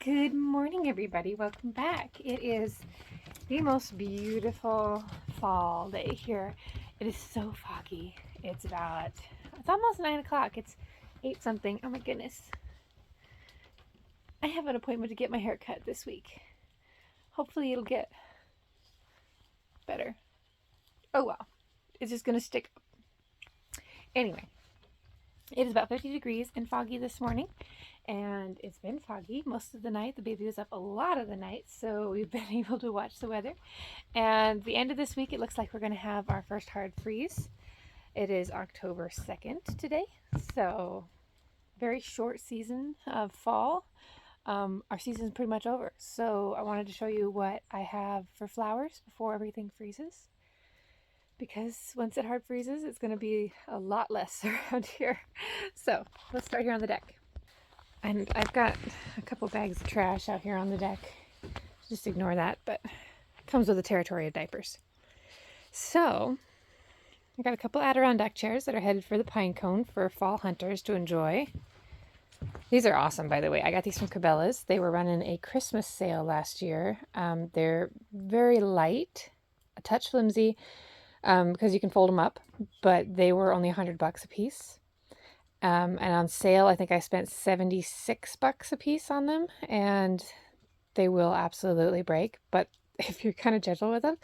Good morning, everybody. Welcome back. It is the most beautiful fall day here. It is so foggy. It's almost 9 o'clock. It's 8 something. Oh my goodness. I have an appointment to get my hair cut this week. Hopefully it'll get better. Oh well. It's just gonna stick up. Anyway, it is about 50 degrees and foggy this morning. And it's been foggy most of the night. The baby was up a lot of the night, so we've been able to watch the weather. And the end of this week, it looks like we're going to have our first hard freeze. It is October 2nd today, so very short season of fall. Our season's pretty much over, so I wanted to show you what I have for flowers before everything freezes. Because once it hard freezes, it's going to be a lot less around here. So let's start here on the deck. And I've got a couple bags of trash out here on the deck. Just ignore that, but it comes with the territory of diapers. So, I got a couple Adirondack chairs that are headed for the pine cone for fall hunters to enjoy. These are awesome, by the way. I got these from Cabela's. They were running a Christmas sale last year. They're very light, a touch flimsy, because you can fold them up, but they were only $100 a piece. And on sale, I think I spent $76 a piece on them, and they will absolutely break. But if you're kind of gentle with them,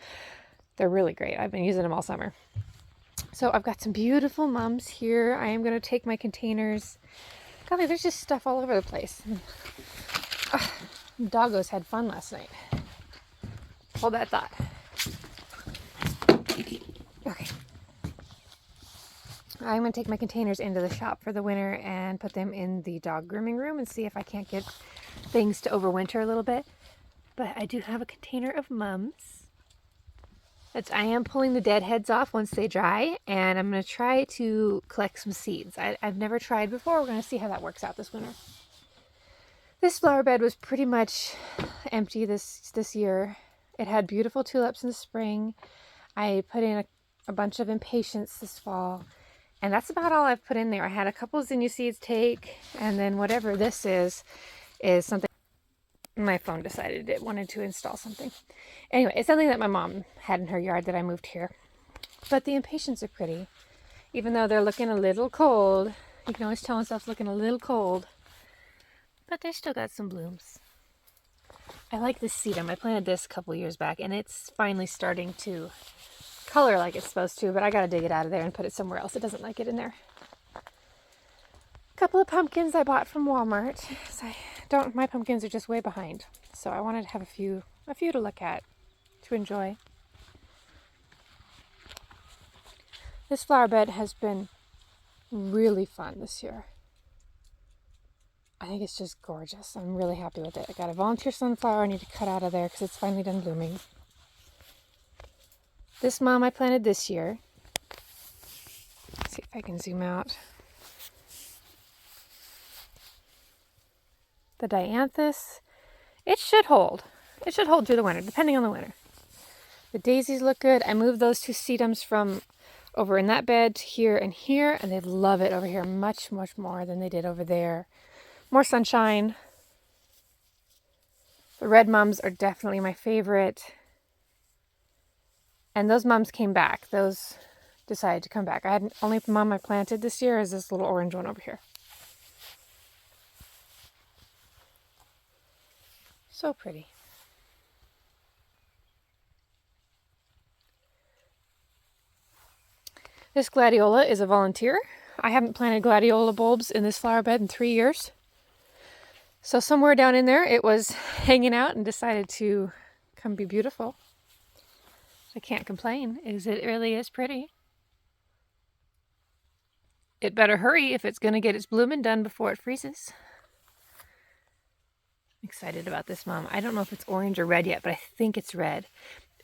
they're really great. I've been using them all summer. So I've got some beautiful mums here. I am going to take my containers. Golly, there's just stuff all over the place. Doggos had fun last night. Hold that thought. Okay. I'm going to take my containers into the shop for the winter and put them in the dog grooming room and see if I can't get things to overwinter a little bit. But I do have a container of mums. I am pulling the dead heads off once they dry, and I'm going to try to collect some seeds. I've never tried before. We're going to see how that works out this winter. This flower bed was pretty much empty this year. It had beautiful tulips in the spring. I put in a bunch of impatiens this fall. And that's about all I've put in there. I had a couple zinnia seeds take, and then whatever this is something my phone decided it wanted to install something. Anyway, it's something that my mom had in her yard that I moved here. But the impatiens are pretty. Even though they're looking a little cold. You can always tell when stuff's looking a little cold. But they still got some blooms. I like this sedum. I planted this a couple years back, and it's finally starting to color like it's supposed to, but I gotta dig it out of there and put it somewhere else. It doesn't like it in there. A couple of pumpkins I bought from Walmart. My pumpkins are just way behind, so I wanted to have a few to look at, to enjoy. This flower bed has been really fun this year. I think it's just gorgeous. I'm really happy with it. I got a volunteer sunflower I need to cut out of there because it's finally done blooming. This mom I planted this year. Let's see if I can zoom out. The dianthus. It should hold. It should hold through the winter, depending on the winter. The daisies look good. I moved those two sedums from over in that bed to here and here, and they love it over here much, much more than they did over there. More sunshine. The red mums are definitely my favorite. And those mums came back. Those decided to come back. Only mum I planted this year is this little orange one over here. So pretty. This gladiola is a volunteer. I haven't planted gladiola bulbs in this flower bed in 3 years. So somewhere down in there it was hanging out and decided to come be beautiful. I can't complain. It really is pretty. It better hurry if it's going to get its blooming done before it freezes. I'm excited about this mom. I don't know if it's orange or red yet, but I think it's red.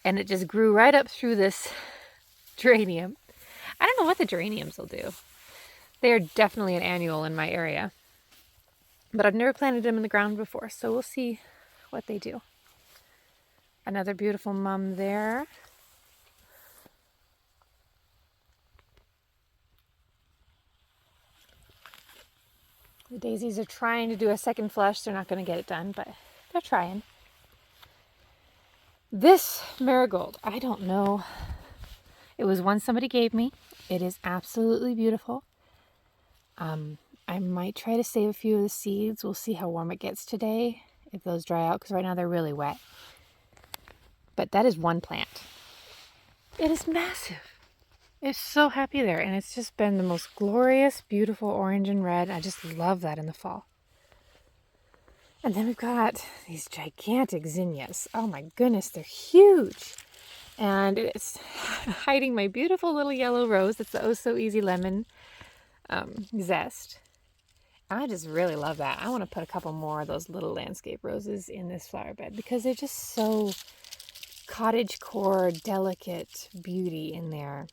And it just grew right up through this geranium. I don't know what the geraniums will do. They are definitely an annual in my area. But I've never planted them in the ground before, so we'll see what they do. Another beautiful mum there. The daisies are trying to do a second flush. They're not going to get it done, but they're trying. This marigold, I don't know. It was one somebody gave me. It is absolutely beautiful. I might try to save a few of the seeds. We'll see how warm it gets today, if those dry out, because right now they're really wet. But that is one plant. It is massive. It's so happy there, and it's just been the most glorious, beautiful orange and red. I just love that in the fall. And then we've got these gigantic zinnias. Oh my goodness, they're huge. And it's hiding my beautiful little yellow rose. It's the Oh So Easy Lemon zest. I just really love that. I want to put a couple more of those little landscape roses in this flower bed because they're just so cottagecore, delicate beauty in there.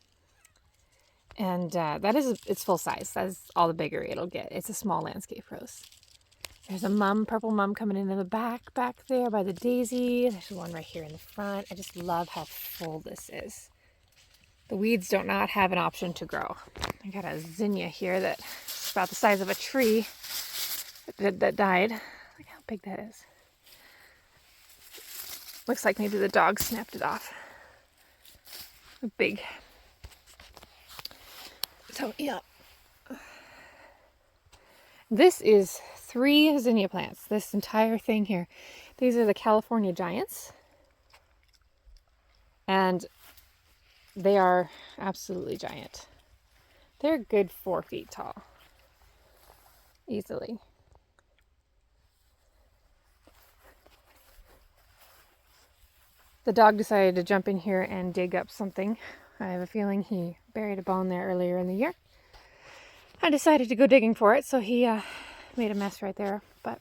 And it's full size. That's all the bigger it'll get. It's a small landscape rose. There's a purple mum coming into the back there by the daisy. There's one right here in the front. I just love how full this is. The weeds do not have an option to grow. I got a zinnia here that's about the size of a tree that died. Look how big that is. Looks like maybe the dog snapped it off. Big. So yeah. This is 3 zinnia plants. This entire thing here. These are the California Giants. And they are absolutely giant. They're a good 4 feet tall. Easily. The dog decided to jump in here and dig up something. I have a feeling he buried a bone there earlier in the year. I decided to go digging for it, so he made a mess right there, but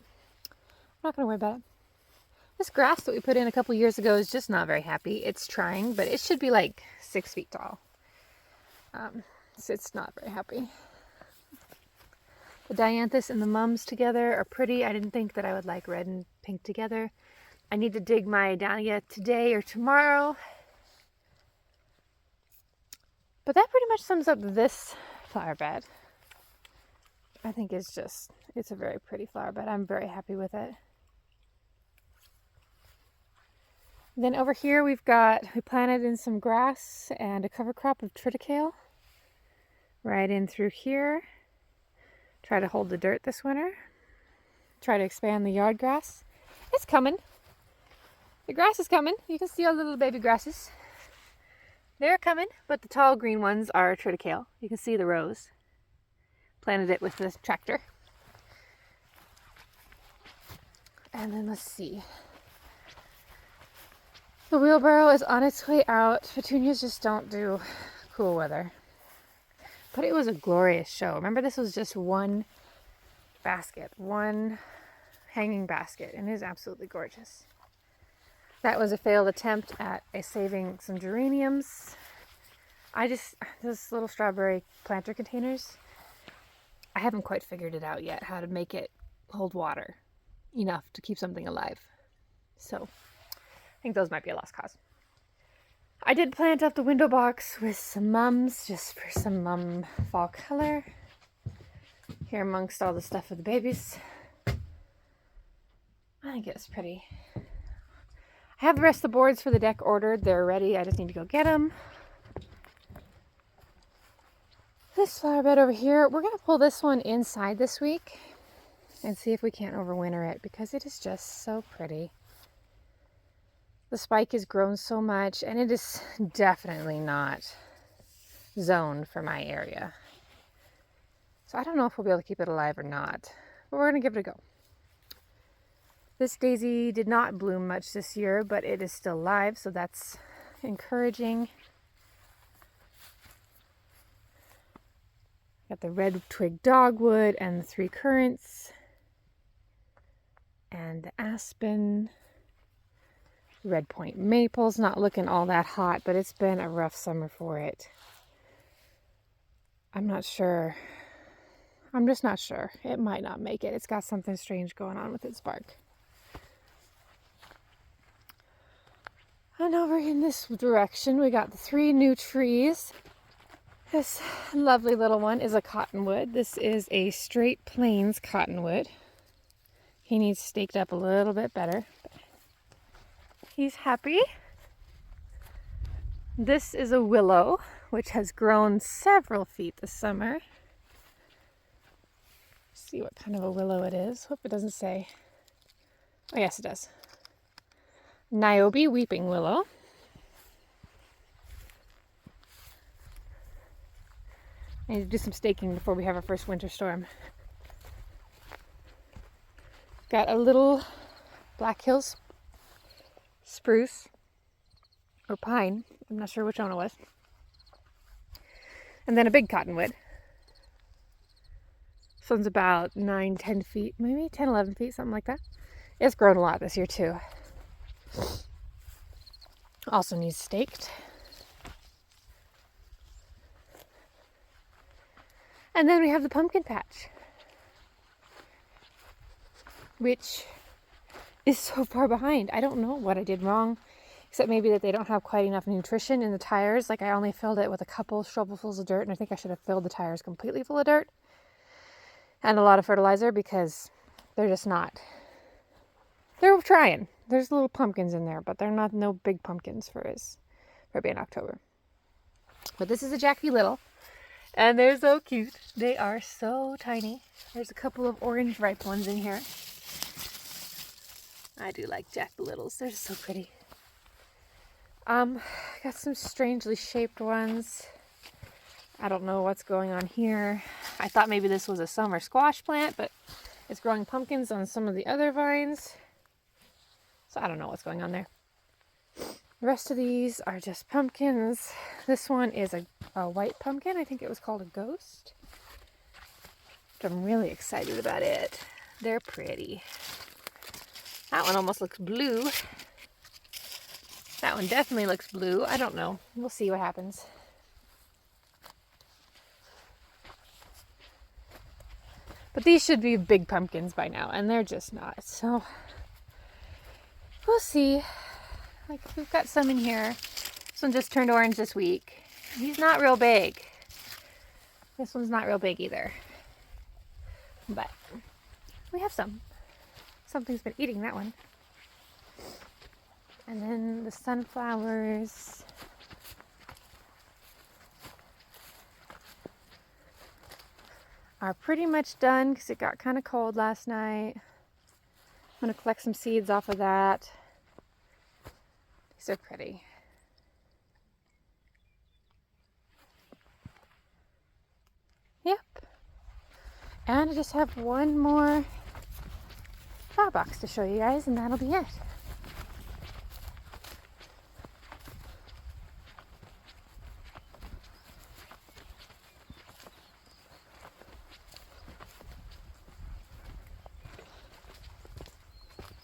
I'm not going to worry about it. This grass that we put in a couple years ago is just not very happy. It's trying, but it should be like 6 feet tall. So it's not very happy. The dianthus and the mums together are pretty. I didn't think that I would like red and pink together. I need to dig my dahlia today or tomorrow. But that pretty much sums up this flower bed. I think it's a very pretty flower bed. I'm very happy with it. Then over here we planted in some grass and a cover crop of triticale. Right in through here. Try to hold the dirt this winter. Try to expand the yard grass. It's coming. The grass is coming. You can see all the little baby grasses. They're coming, but the tall green ones are triticale. You can see the rows. Planted it with the tractor. And then let's see. The wheelbarrow is on its way out. Petunias just don't do cool weather. But it was a glorious show. Remember, this was just one basket, one hanging basket, and it is absolutely gorgeous. That was a failed attempt at saving some geraniums. Those little strawberry planter containers, I haven't quite figured it out yet, how to make it hold water enough to keep something alive. So I think those might be a lost cause. I did plant up the window box with some mums, just for some mum fall color. Here amongst all the stuff for the babies. I think it's pretty. I have the rest of the boards for the deck ordered. They're ready. I just need to go get them. This flower bed over here, we're going to pull this one inside this week and see if we can't overwinter it because it is just so pretty. The spike has grown so much and it is definitely not zoned for my area. So I don't know if we'll be able to keep it alive or not, but we're going to give it a go. This daisy did not bloom much this year, but it is still live, so that's encouraging. Got the red twig dogwood and the 3 currants and the aspen. Red point maple's not looking all that hot, but it's been a rough summer for it. I'm not sure. I'm just not sure. It might not make it. It's got something strange going on with its bark. And over in this direction, we got the 3 new trees. This lovely little one is a cottonwood. This is a straight plains cottonwood. He needs staked up a little bit better. He's happy. This is a willow, which has grown several feet this summer. See what kind of a willow it is. Hope it doesn't say. Oh yes, it does. Niobe weeping willow. I need to do some staking before we have our first winter storm. Got a little Black Hills spruce or pine. I'm not sure which one it was. And then a big cottonwood. This one's about 9-10 feet, maybe 10-11 feet, something like that. It's grown a lot this year too. Also needs staked. And then we have the pumpkin patch, which is so far behind. I don't know what I did wrong, except maybe that they don't have quite enough nutrition in the tires. Like I only filled it with a couple shovelfuls of dirt, and I think I should have filled the tires completely full of dirt and a lot of fertilizer, because they're just not. They're trying. There's little pumpkins in there, but they're not no big pumpkins for being October. But this is a Jackie Little. And they're so cute. They are so tiny. There's a couple of orange ripe ones in here. I do like Jack Littles. They're so pretty. Got some strangely shaped ones. I don't know what's going on here. I thought maybe this was a summer squash plant, but it's growing pumpkins on some of the other vines. So I don't know what's going on there. The rest of these are just pumpkins. This one is a white pumpkin. I think it was called a ghost. But I'm really excited about it. They're pretty. That one almost looks blue. That one definitely looks blue. I don't know. We'll see what happens. But these should be big pumpkins by now, and they're just not. So we'll see. Like, we've got some in here. This one just turned orange this week. He's not real big. This one's not real big either. But we have some. Something's been eating that one. And then the sunflowers. Are pretty much done because it got kind of cold last night. I'm going to collect some seeds off of that. These are pretty. Yep. And I just have one more flower box to show you guys, and that'll be it.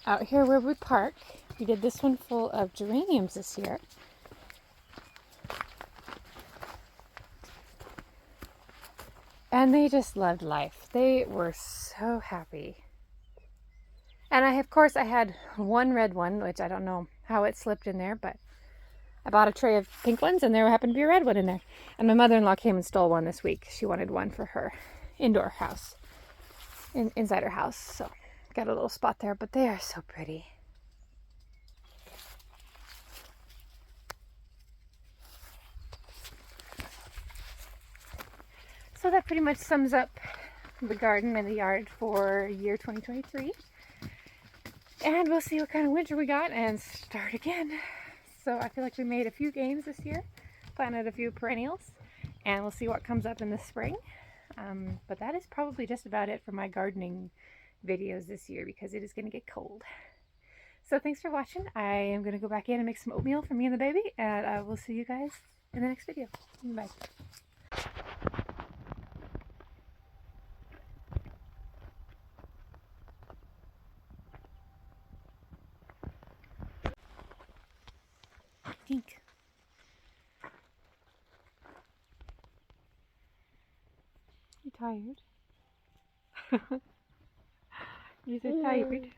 Out here where we park, we did this one full of geraniums this year. And they just loved life. They were so happy. And of course, I had one red one, which I don't know how it slipped in there, but I bought a tray of pink ones, and there happened to be a red one in there. And my mother-in-law came and stole one this week. She wanted one for her indoor house, inside her house. So got a little spot there, but they are so pretty. So that pretty much sums up the garden and the yard for year 2023. And we'll see what kind of winter we got and start again. So I feel like we made a few gains this year, planted a few perennials, and we'll see what comes up in the spring. But that is probably just about it for my gardening videos this year, because it is going to get cold. So thanks for watching. I am going to go back in and make some oatmeal for me and the baby, and I will see you guys in the next video. Bye. Tink. You tired? You're so tired.